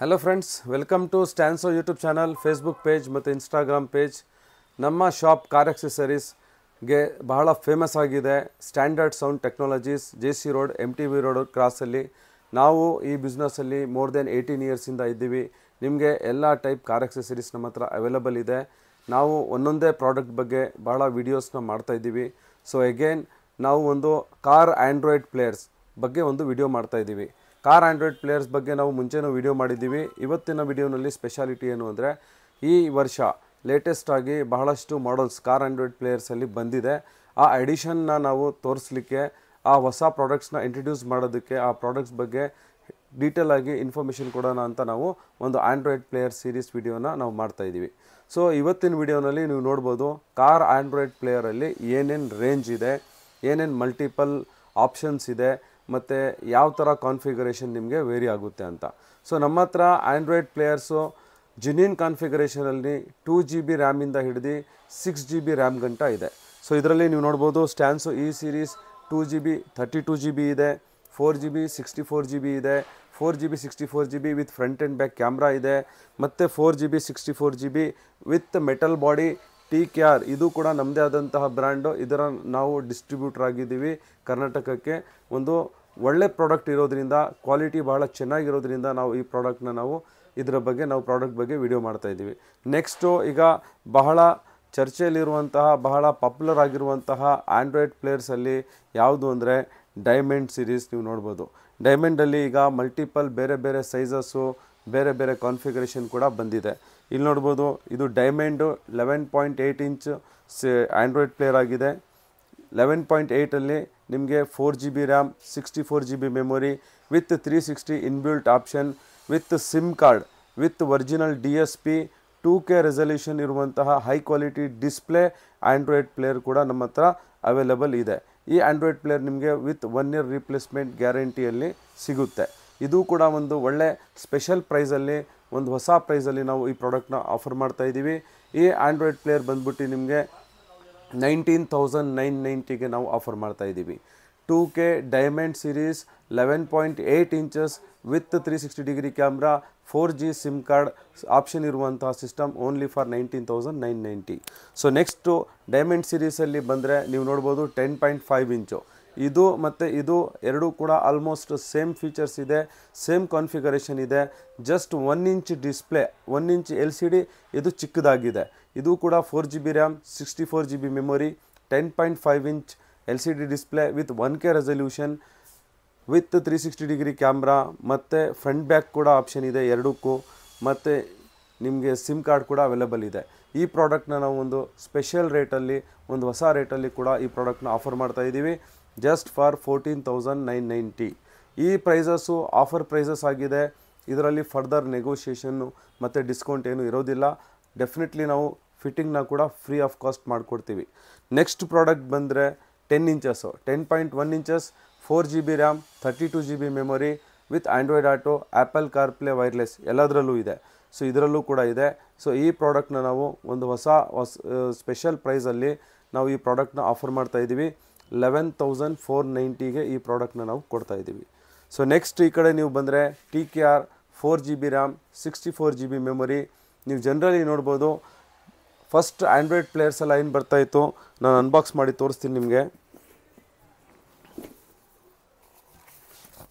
Hello friends, welcome to ಸ್ಟ್ಯಾನ್ಸೋ YouTube channel, Facebook page ಮತ್ತು Instagram page. ನಮ್ಮ shop car ಆಕ್ಸೆಸರೀಸ್ಗೆ ಬಹಳ ಫೇಮಸ್ ಆಗಿದೆ. Standard sound technologies, JC road, MTV road ಕ್ರಾಸಲ್ಲಿ. ನಾವು ಈ ಬಿಸ್ನೆಸ್ಸಲ್ಲಿ ಮೋರ್ ದೆನ್ 18 ಇಯರ್ಸಿಂದ ಇದ್ದೀವಿ. ನಿಮಗೆ ಎಲ್ಲ ಟೈಪ್ ಕಾರ್ ಆಕ್ಸೆಸರೀಸ್ ನಮ್ಮ ಹತ್ರ ಅವೈಲಬಲ್ ಇದೆ. ನಾವು ಒಂದೊಂದೇ ಪ್ರಾಡಕ್ಟ್ ಬಗ್ಗೆ ಭಾಳ ವೀಡಿಯೋಸ್ನ ಮಾಡ್ತಾಯಿದ್ದೀವಿ. ಸೊ ಅಗೇನ್ ನಾವು ಒಂದು ಕಾರ್ ಆ್ಯಂಡ್ರಾಯ್ಡ್ ಪ್ಲೇಯರ್ಸ್ ಬಗ್ಗೆ ಒಂದು ವಿಡಿಯೋ ಮಾಡ್ತಾಯಿದ್ದೀವಿ. ಕಾರ್ ಆ್ಯಂಡ್ರಾಯ್ಡ್ ಪ್ಲೇಯರ್ಸ್ ಬಗ್ಗೆ ನಾವು ಮುಂಚೆನೂ ವಿಡಿಯೋ ಮಾಡಿದ್ದೀವಿ. ಇವತ್ತಿನ ವಿಡಿಯೋನಲ್ಲಿ ಸ್ಪೆಷಾಲಿಟಿ ಏನು ಅಂದರೆ, ಈ ವರ್ಷ ಲೇಟೆಸ್ಟಾಗಿ ಬಹಳಷ್ಟು ಮಾಡಲ್ಸ್ ಕಾರ್ ಆ್ಯಂಡ್ರಾಯ್ಡ್ ಪ್ಲೇಯರ್ಸಲ್ಲಿ ಬಂದಿದೆ. ಆ ಎಡಿಷನ್ನ ನಾವು ತೋರಿಸ್ಲಿಕ್ಕೆ, ಆ ಹೊಸ ಪ್ರಾಡಕ್ಟ್ಸ್ನ ಇಂಟ್ರಡ್ಯೂಸ್ ಮಾಡೋದಕ್ಕೆ, ಆ ಪ್ರಾಡಕ್ಟ್ಸ್ ಬಗ್ಗೆ ಡೀಟೇಲ್ ಆಗಿ ಇನ್ಫಾರ್ಮೇಷನ್ ಕೊಡೋಣ ಅಂತ ನಾವು ಒಂದು ಆ್ಯಂಡ್ರಾಯ್ಡ್ ಪ್ಲೇಯರ್ ಸೀರೀಸ್ ವಿಡಿಯೋನ ನಾವು ಮಾಡ್ತಾಯಿದ್ದೀವಿ. ಸೊ ಇವತ್ತಿನ ವಿಡಿಯೋನಲ್ಲಿ ನೀವು ನೋಡ್ಬೋದು ಕಾರ್ ಆ್ಯಂಡ್ರಾಯ್ಡ್ ಪ್ಲೇಯರಲ್ಲಿ ಏನೇನು ರೇಂಜ್ ಇದೆ, ಏನೇನು ಮಲ್ಟಿಪಲ್ ಆಪ್ಷನ್ಸ್ ಇದೆ, ಮತ್ತು ಯಾವ ಥರ ಕಾನ್ಫಿಗರೇಷನ್ ನಿಮಗೆ ವೇರಿ ಆಗುತ್ತೆ ಅಂತ. ಸೊ ನಮ್ಮ ಹತ್ರ ಆ್ಯಂಡ್ರಾಯ್ಡ್ ಪ್ಲೇಯರ್ಸು ಜಿನಿಯನ್ ಕಾನ್ಫಿಗರೇಷನಲ್ಲಿ 2 GB ರ್ಯಾಮಿಂದ ಹಿಡಿದು 6 GB ರ್ಯಾಮ್ ಗಂಟ ಇದೆ. ಸೊ ಇದರಲ್ಲಿ ನೀವು ನೋಡ್ಬೋದು ಸ್ಟ್ಯಾನ್ಸೋ ಈ ಸೀರೀಸ್ 2 GB 32 GB ಇದೆ, 4 GB 64 GB ಇದೆ, 4 GB 64 GB with front and back camera ಇದೆ, ಮತ್ತು 4 GB 64 GB with metal body TKR. ಇದು ಕೂಡ ನಮ್ಮದೇ ಆದಂತಹ ಬ್ರ್ಯಾಂಡು. ಇದರ ನಾವು ಡಿಸ್ಟ್ರಿಬ್ಯೂಟರ್ ಆಗಿದ್ದೀವಿ ಕರ್ನಾಟಕಕ್ಕೆ. ಒಂದು ಒಳ್ಳೆ ಪ್ರಾಡಕ್ಟ್ ಇರೋದ್ರಿಂದ, ಕ್ವಾಲಿಟಿ ಭಾಳ ಚೆನ್ನಾಗಿರೋದ್ರಿಂದ ನಾವು ಈ ಪ್ರಾಡಕ್ಟ್ನ ಇದರ ಬಗ್ಗೆ ಪ್ರಾಡಕ್ಟ್ ಬಗ್ಗೆ ವಿಡಿಯೋ ಮಾಡ್ತಾಯಿದ್ದೀವಿ. ನೆಕ್ಸ್ಟು ಈಗ ಬಹಳ ಚರ್ಚೆಯಲ್ಲಿರುವಂತಹ, ಬಹಳ ಪಾಪ್ಯುಲರ್ ಆಗಿರುವಂತಹ ಆ್ಯಂಡ್ರಾಯ್ಡ್ ಪ್ಲೇಯರ್ಸಲ್ಲಿ ಯಾವುದು ಅಂದರೆ ಡೈಮಂಡ್ ಸೀರೀಸ್. ನೀವು ನೋಡ್ಬೋದು ಡೈಮಂಡಲ್ಲಿ ಈಗ ಮಲ್ಟಿಪಲ್ ಬೇರೆ ಬೇರೆ ಸೈಜಸ್ಸು, ಬೇರೆ ಬೇರೆ ಕಾನ್ಫಿಗರೇಷನ್ ಕೂಡ ಬಂದಿದೆ. ಇಲ್ಲಿ ನೋಡ್ಬೋದು ಇದು ಡೈಮಂಡು 11.8 ಇಂಚ್ ಆ್ಯಂಡ್ರಾಯ್ಡ್ ಪ್ಲೇಯರ್ ಆಗಿದೆ. 11.8ಅಲ್ಲಿ ನಿಮಗೆ 4 GB RAM, 64 GB memory with 360 inbuilt option, with SIM card, with original DSP, 2K resolution ಇರುವಂತಹ high quality display Android player ಕೂಡ ನಮ್ಮ ಹತ್ರ ಅವೈಲಬಲ್ ಇದೆ. ಈ ಆ್ಯಂಡ್ರಾಯ್ಡ್ ಪ್ಲೇಯರ್ ನಿಮಗೆ ವಿತ್ 1 ಇಯರ್ ರಿಪ್ಲೇಸ್ಮೆಂಟ್ ಗ್ಯಾರಂಟಿಯಲ್ಲಿ ಸಿಗುತ್ತೆ. ಇದು ಕೂಡ ಒಂದು ಒಳ್ಳೆ ಸ್ಪೆಷಲ್ ಪ್ರೈಸಲ್ಲಿ, ಒಂದು ಹೊಸ ಪ್ರೈಸಲ್ಲಿ ನಾವು ಈ ಪ್ರಾಡಕ್ಟ್ನ ಆಫರ್ ಮಾಡ್ತಾಯಿದ್ದೀವಿ. ಈ ಆ್ಯಂಡ್ರಾಯ್ಡ್ ಪ್ಲೇಯರ್ ಬಂದ್ಬಿಟ್ಟು ನಿಮಗೆ 19,990ಗೆ ನಾವು ಆಫರ್ ಮಾಡ್ತಾಯಿದ್ದೀವಿ. 2K diamond series 11.8 inches with 360 degree camera, 4G SIM card option ಇರುವಂತಹ system only for 19,990. So next diamond ಸೀರೀಸಲ್ಲಿ ಬಂದರೆ ನೀವು ನೋಡ್ಬೋದು 10.5 ಇಂಚು. ಇದು ಮತ್ತು ಇದು ಎರಡೂ ಕೂಡ ಆಲ್ಮೋಸ್ಟ್ ಸೇಮ್ ಫೀಚರ್ಸ್ ಇದೆ, ಸೇಮ್ ಕಾನ್ಫಿಗರೇಷನ್ ಇದೆ. Just 1 inch display, 1 inch LCD ಇದು ಚಿಕ್ಕದಾಗಿದೆ. ಇದು ಕೂಡ 4 GB RAM, 64 GB memory, 10.5 inch LCD display with 1K resolution, with 360 degree camera, ಮತ್ತು ಫ್ರಂಟ್ ಬ್ಯಾಕ್ ಕೂಡ ಆಪ್ಷನ್ ಇದೆ ಎರಡಕ್ಕೂ, ಮತ್ತು ನಿಮಗೆ ಸಿಮ್ ಕಾರ್ಡ್ ಕೂಡ ಅವೈಲೇಬಲ್ ಇದೆ. ಈ ಪ್ರಾಡಕ್ಟ್ನ ನಾವು ಒಂದು ಸ್ಪೆಷಲ್ ರೇಟಲ್ಲಿ, ಒಂದು ಹೊಸ ರೇಟಲ್ಲಿ ಕೂಡ ಈ ಪ್ರಾಡಕ್ಟ್ನ ಆಫರ್ ಮಾಡ್ತಾಯಿದ್ದೀವಿ. Just for 14,990. ಈ ಪ್ರೈಸಸ್ಸು ಆಫರ್ ಪ್ರೈಸಸ್ ಆಗಿದೆ. ಇದರಲ್ಲಿ ಫರ್ದರ್ ನೆಗೋಷಿಯೇಷನ್ನು ಮತ್ತು ಡಿಸ್ಕೌಂಟ್ ಏನೂ ಇರೋದಿಲ್ಲ. ಡೆಫಿನೆಟ್ಲಿ ನಾವು ಫಿಟ್ಟಿಂಗ್ನ ಕೂಡ ಫ್ರೀ ಆಫ್ ಕಾಸ್ಟ್ ಮಾಡಿಕೊಡ್ತೀವಿ. ನೆಕ್ಸ್ಟ್ ಪ್ರಾಡಕ್ಟ್ ಬಂದರೆ 10 inches, 10.1 inches, 4 GB RAM, 32 GB memory with Android auto, apple CarPlay wireless ಎಲ್ಲದರಲ್ಲೂ ಇದೆ. ಸೊ ಇದರಲ್ಲೂ ಕೂಡ ಇದೆ. ಸೊ ಈ ಪ್ರಾಡಕ್ಟ್ನ ನಾವು ಒಂದು ಹೊಸ ಸ್ಪೆಷಲ್ ಪ್ರೈಸಲ್ಲಿ ನಾವು ಈ ಪ್ರಾಡಕ್ಟ್ನ ಆಫರ್ ಮಾಡ್ತಾಯಿದ್ದೀವಿ. 11,490ಗೆ ಈ ಪ್ರಾಡಕ್ಟ್ನ ನಾವು ಕೊಡ್ತಾಯಿದ್ದೀವಿ. ಸೊ ನೆಕ್ಸ್ಟ್ ಈ ಕಡೆ ನೀವು ಬಂದರೆ TKR 4 GB RAM, 64 GB memory. ನೀವು ಜನರಲಿ ನೋಡ್ಬೋದು ಫಸ್ಟ್ ಆ್ಯಂಡ್ರಾಯ್ಡ್ ಪ್ಲೇಯರ್ಸ್ ಎಲ್ಲ ಏನು ಬರ್ತಾಯಿತ್ತು, ನಾನು ಅನ್ಬಾಕ್ಸ್ ಮಾಡಿ ತೋರಿಸ್ತೀನಿ ನಿಮಗೆ.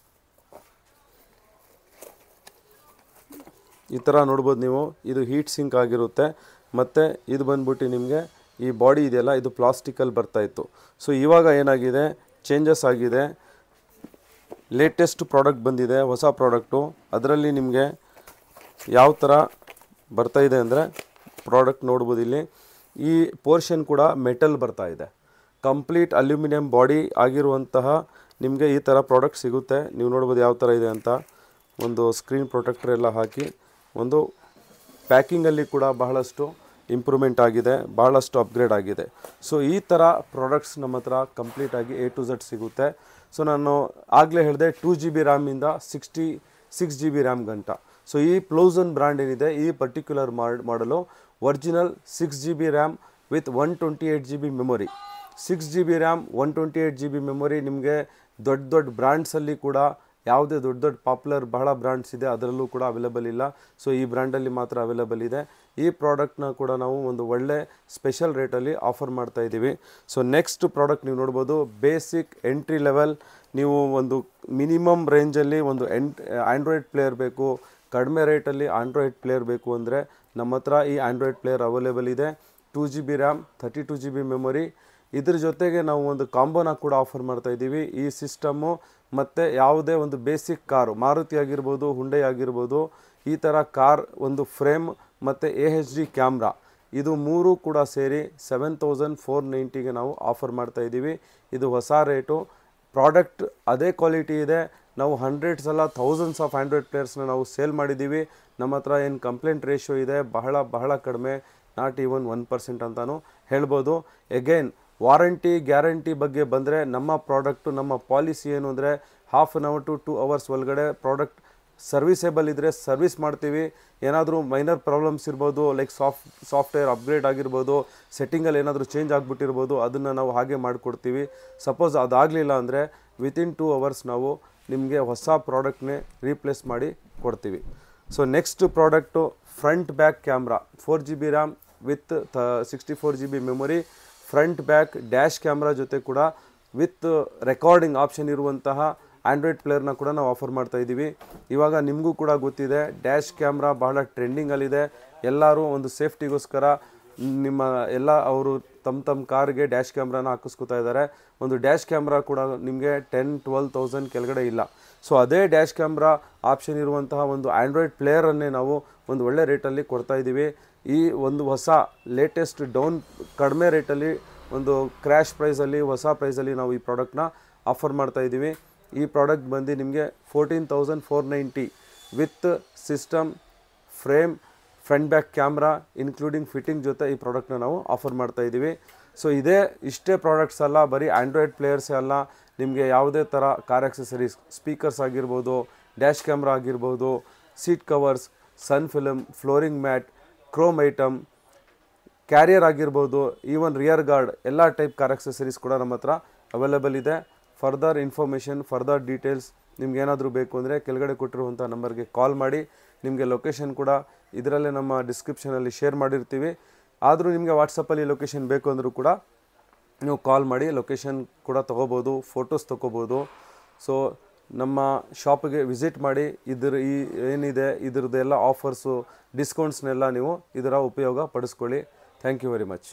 ಈ ಥರ ನೋಡ್ಬೋದು ನೀವು. ಇದು ಹೀಟ್ ಸಿಂಕ್ ಆಗಿರುತ್ತೆ, ಮತ್ತು ಇದು ಬಂದ್ಬಿಟ್ಟು ನಿಮಗೆ ಈ ಬಾಡಿ ಇದೆಯಲ್ಲ, ಇದು ಪ್ಲಾಸ್ಟಿಕಲ್ಲಿ ಬರ್ತಾಯಿತ್ತು. ಸೊ ಇವಾಗ ಏನಾಗಿದೆ, ಚೇಂಜಸ್ ಆಗಿದೆ. ಲೇಟೆಸ್ಟ್ ಪ್ರಾಡಕ್ಟ್ ಬಂದಿದೆ, ಹೊಸ ಪ್ರಾಡಕ್ಟು. ಅದರಲ್ಲಿ ನಿಮಗೆ ಯಾವ ಥರ ಬರ್ತಾಯಿದೆ ಅಂದರೆ, ಪ್ರಾಡಕ್ಟ್ ನೋಡ್ಬೋದು ಇಲ್ಲಿ. ಈ ಪೋರ್ಷನ್ ಕೂಡ ಮೆಟಲ್ ಬರ್ತಾಯಿದೆ. ಕಂಪ್ಲೀಟ್ ಅಲ್ಯೂಮಿನಿಯಂ ಬಾಡಿ ಆಗಿರುವಂತಹ ನಿಮಗೆ ಈ ಥರ ಪ್ರಾಡಕ್ಟ್ ಸಿಗುತ್ತೆ. ನೀವು ನೋಡ್ಬೋದು ಯಾವ ಥರ ಇದೆ ಅಂತ. ಒಂದು ಸ್ಕ್ರೀನ್ ಪ್ರೊಟೆಕ್ಟರ್ ಎಲ್ಲ ಹಾಕಿ, ಒಂದು ಪ್ಯಾಕಿಂಗಲ್ಲಿ ಕೂಡ ಬಹಳಷ್ಟು ಇಂಪ್ರೂವ್ಮೆಂಟ್ ಆಗಿದೆ, ಬಹಳಷ್ಟು ಅಪ್ಗ್ರೇಡ್ ಆಗಿದೆ. ಸೊ ಈ ಥರ ಪ್ರಾಡಕ್ಟ್ಸ್ ನಮ್ಮ ಹತ್ರ ಕಂಪ್ಲೀಟಾಗಿ A to Z ಸಿಗುತ್ತೆ. ಸೊ ನಾನು ಆಗಲೇ ಹೇಳಿದೆ 2 GB ರ್ಯಾಮಿಂದ 6 GB ರ್ಯಾಮ್ ಗಂಟ. ಸೊ ಈ ಪ್ಲೌಸನ್ ಬ್ರ್ಯಾಂಡ್ ಏನಿದೆ, ಈ ಪರ್ಟಿಕ್ಯುಲರ್ ಮಾಡಲು original 6 GB RAM with 128 GB memory. 6 GB RAM, 128 GB memory ನಿಮಗೆ ದೊಡ್ಡ ದೊಡ್ಡ ಬ್ರ್ಯಾಂಡ್ಸಲ್ಲಿ ಕೂಡ ಯಾವುದೇ ದೊಡ್ಡ ದೊಡ್ಡ ಪಾಪ್ಯುಲರ್ ಬಹಳ ಬ್ರ್ಯಾಂಡ್ಸ್ ಇದೆ ಅದರಲ್ಲೂ ಕೂಡ ಅವೈಲೇಬಲ್ ಇಲ್ಲ. ಸೊ ಈ ಬ್ರ್ಯಾಂಡಲ್ಲಿ ಮಾತ್ರ ಅವೈಲೇಬಲ್ ಇದೆ. ಈ ಪ್ರಾಡಕ್ಟ್ನ ಕೂಡ ನಾವು ಒಂದು ಒಳ್ಳೆ ಸ್ಪೆಷಲ್ ರೇಟಲ್ಲಿ ಆಫರ್ ಮಾಡ್ತಾ ಇದ್ದೀವಿ. ಸೊ ನೆಕ್ಸ್ಟ್ ಪ್ರಾಡಕ್ಟ್ ನೀವು ನೋಡ್ಬೋದು, ಬೇಸಿಕ್ ಎಂಟ್ರಿ ಲೆವೆಲ್. ನೀವು ಒಂದು ಮಿನಿಮಮ್ ರೇಂಜಲ್ಲಿ ಒಂದು ಆಂಡ್ರಾಯ್ಡ್ ಪ್ಲೇಯರ್ ಬೇಕು, ಕಡಿಮೆ ರೇಟಲ್ಲಿ ಆಂಡ್ರಾಯ್ಡ್ ಪ್ಲೇಯರ್ ಬೇಕು ಅಂದರೆ ನಮ್ಮ ಹತ್ರ ಈ ಆಂಡ್ರಾಯ್ಡ್ ಪ್ಲೇಯರ್ ಅವೈಲೇಬಲ್ ಇದೆ. 2GB RAM, 32GB memory. ಇದ್ರ ಜೊತೆಗೆ ನಾವು ಒಂದು ಕಾಂಬೋನ ಕೂಡ ಆಫರ್ ಮಾಡ್ತಾ ಇದ್ದೀವಿ. ಈ ಸಿಸ್ಟಮ್ಮು ಮತ್ತು ಯಾವುದೇ ಒಂದು ಬೇಸಿಕ್ ಕಾರು, ಮಾರುತಿ ಆಗಿರ್ಬೋದು, ಹುಂಡೈ ಆಗಿರ್ಬೋದು, ಈ ಥರ ಕಾರ್ ಒಂದು ಫ್ರೇಮ್ ಮತ್ತು AHD ಕ್ಯಾಮ್ರಾ, ಇದು ಮೂರು ಕೂಡ ಸೇರಿ 7490ಗೆ ನಾವು ಆಫರ್ ಮಾಡ್ತಾ ಇದ್ದೀವಿ. ಇದು ಹೊಸ ರೇಟು. ಪ್ರಾಡಕ್ಟ್ ಅದೇ ಕ್ವಾಲಿಟಿ ಇದೆ. ನಾವು ಹಂಡ್ರೆಡ್ಸ್ ಅಲ್ಲ ಥೌಸಂಡ್ಸ್ ಆಫ್ ಆಂಡ್ರಾಯ್ಡ್ ಪ್ಲೇಯರ್ಸ್ನ ನಾವು ಸೇಲ್ ಮಾಡಿದ್ದೀವಿ. ನಮ್ಮ ಹತ್ರ ಏನು ಕಂಪ್ಲೇಂಟ್ ರೇಷಿಯೋ ಇದೆ ಬಹಳ ಕಡಿಮೆ, ನಾಟ್ ಈವನ್ 1% ಅಂತಲೂ ಹೇಳ್ಬೋದು. ಎಗೈನ್ ವಾರಂಟಿ ಗ್ಯಾರಂಟಿ ಬಗ್ಗೆ ಬಂದರೆ ನಮ್ಮ ಪ್ರಾಡಕ್ಟು, ನಮ್ಮ ಪಾಲಿಸಿ ಏನು ಅಂದರೆ half an hour to 2 hours ಒಳಗಡೆ ಪ್ರಾಡಕ್ಟ್ ಸರ್ವಿಸೇಬಲ್ ಇದ್ದರೆ ಸರ್ವಿಸ್ ಮಾಡ್ತೀವಿ. ಏನಾದರೂ ಮೈನರ್ ಪ್ರಾಬ್ಲಮ್ಸ್ ಇರ್ಬೋದು, ಲೈಕ್ ಸಾಫ್ಟ್ವೇರ್ ಅಪ್ಗ್ರೇಡ್ ಆಗಿರ್ಬೋದು, ಸೆಟ್ಟಿಂಗಲ್ಲಿ ಏನಾದರೂ ಚೇಂಜ್ ಆಗಿಬಿಟ್ಟಿರ್ಬೋದು, ಅದನ್ನು ನಾವು ಹಾಗೆ ಮಾಡಿಕೊಡ್ತೀವಿ. ಸಪೋಸ್ ಅದಾಗಲಿಲ್ಲ ಅಂದರೆ ವಿತಿನ್ 2 ಅವರ್ಸ್ ನಾವು ನಿಮಗೆ ಹೊಸ ಪ್ರಾಡಕ್ಟ್ನೇ ರೀಪ್ಲೇಸ್ ಮಾಡಿ ಕೊಡ್ತೀವಿ. So next product front back camera, 4GB RAM with 64GB memory, front back dash camera ಜೊತೆ ಕೂಡ ವಿತ್ ರೆಕಾರ್ಡಿಂಗ್ ಆಪ್ಷನ್ ಇರುವಂತಹ ಆಂಡ್ರಾಯ್ಡ್ ಪ್ಲೇಯರ್ನ ಕೂಡ ನಾವು ಆಫರ್ ಮಾಡ್ತಾ ಇದ್ದೀವಿ. ಇವಾಗ ನಿಮಗೂ ಕೂಡ ಗೊತ್ತಿದೆ, ಡ್ಯಾಶ್ ಕ್ಯಾಮ್ರಾ ಬಹಳ ಟ್ರೆಂಡಿಂಗಲ್ಲಿದೆ. ಎಲ್ಲರೂ ಒಂದು ಸೇಫ್ಟಿಗೋಸ್ಕರ ನಿಮ್ಮ ಎಲ್ಲ ಅವರು ತಮ್ಮ ಕಾರ್ಗೆ ಡ್ಯಾಶ್ ಕ್ಯಾಮ್ರಾನ ಹಾಕಿಸ್ಕೊತಾ ಇದ್ದಾರೆ. ಒಂದು ಡ್ಯಾಶ್ ಕ್ಯಾಮ್ರಾ ಕೂಡ ನಿಮಗೆ 10-12,000 ಕೆಳಗಡೆ ಇಲ್ಲ. ಸೊ ಅದೇ ಡ್ಯಾಶ್ ಕ್ಯಾಮ್ರಾ ಆಪ್ಷನ್ ಇರುವಂತಹ ಒಂದು ಆಂಡ್ರಾಯ್ಡ್ ಪ್ಲೇಯರನ್ನೇ ನಾವು ಒಂದು ಒಳ್ಳೆ ರೇಟಲ್ಲಿ ಕೊಡ್ತಾ ಇದ್ದೀವಿ. ಈ ಒಂದು ಹೊಸ ಲೇಟೆಸ್ಟ್ ಕಡಿಮೆ ರೇಟಲ್ಲಿ ಒಂದು ಕ್ರ್ಯಾಶ್ ಪ್ರೈಸಲ್ಲಿ, ಹೊಸ ಪ್ರೈಸಲ್ಲಿ ನಾವು ಈ ಪ್ರಾಡಕ್ಟ್ನ ಆಫರ್ ಮಾಡ್ತಾ ಇದ್ದೀವಿ. ಈ ಪ್ರಾಡಕ್ಟ್ ಬಂದು ನಿಮಗೆ 14,490 with system, frame, front back camera including fitting ಜೊತೆ ಈ ಪ್ರಾಡಕ್ಟ್ನ ನಾವು ಆಫರ್ ಮಾಡ್ತಾ ಇದ್ದೀವಿ. ಸೊ ಇಷ್ಟೇ ಪ್ರಾಡಕ್ಟ್ಸ್ ಅಲ್ಲ, ಬರೀ ಆಂಡ್ರಾಯ್ಡ್ ಪ್ಲೇಯರ್ಸೇ ಅಲ್ಲ, ನಿಮಗೆ ಯಾವುದೇ ಥರ ಕಾರ್ ಆಕ್ಸೆಸರೀಸ್, ಸ್ಪೀಕರ್ಸ್ ಆಗಿರ್ಬೋದು, ಡ್ಯಾಶ್ ಕ್ಯಾಮ್ರಾ ಆಗಿರ್ಬೋದು, seat covers, sun film, flooring mat, chrome item, carrier ಆಗಿರ್ಬೋದು, ಈವನ್ ರಿಯರ್ ಗಾರ್ಡ್, ಎಲ್ಲ ಟೈಪ್ ಕಾರ್ ಆಕ್ಸೆಸರೀಸ್ ಕೂಡ ನಮ್ಮ ಹತ್ರ ಅವೈಲೇಬಲ್ ಇದೆ. ಫರ್ದರ್ ಇನ್ಫಾರ್ಮೇಷನ್, ಫರ್ದರ್ ಡೀಟೇಲ್ಸ್ ನಿಮ್ಗೆ ಏನಾದರೂ ಬೇಕು ಅಂದರೆ ಕೆಳಗಡೆ ಕೊಟ್ಟಿರುವಂಥ ನಂಬರ್ಗೆ ಕಾಲ್ ಮಾಡಿ. ನಿಮಗೆ ಲೊಕೇಶನ್ ಕೂಡ ಇದರಲ್ಲೇ ನಮ್ಮ ಡಿಸ್ಕ್ರಿಪ್ಷನಲ್ಲಿ ಶೇರ್ ಮಾಡಿರ್ತೀವಿ. ಆದರೂ ನಿಮಗೆ ವಾಟ್ಸಪ್ಪಲ್ಲಿ ಲೊಕೇಶನ್ ಬೇಕು ಅಂದರೂ ಕೂಡ ನೀವು ಕಾಲ್ ಮಾಡಿ ಲೊಕೇಶನ್ ಕೂಡ ತೊಗೋಬೋದು, ಫೋಟೋಸ್ ತೊಗೋಬೋದು. ಸೊ ನಮ್ಮ ಶಾಪಿಗೆ ವಿಸಿಟ್ ಮಾಡಿ ಏನಿದೆ ಇದ್ರದ್ದೆಲ್ಲ ಆಫರ್ಸು, ಡಿಸ್ಕೌಂಟ್ಸ್ನೆಲ್ಲ ನೀವು ಇದರ ಉಪಯೋಗ ಪಡಿಸ್ಕೊಳ್ಳಿ. Thank you very much.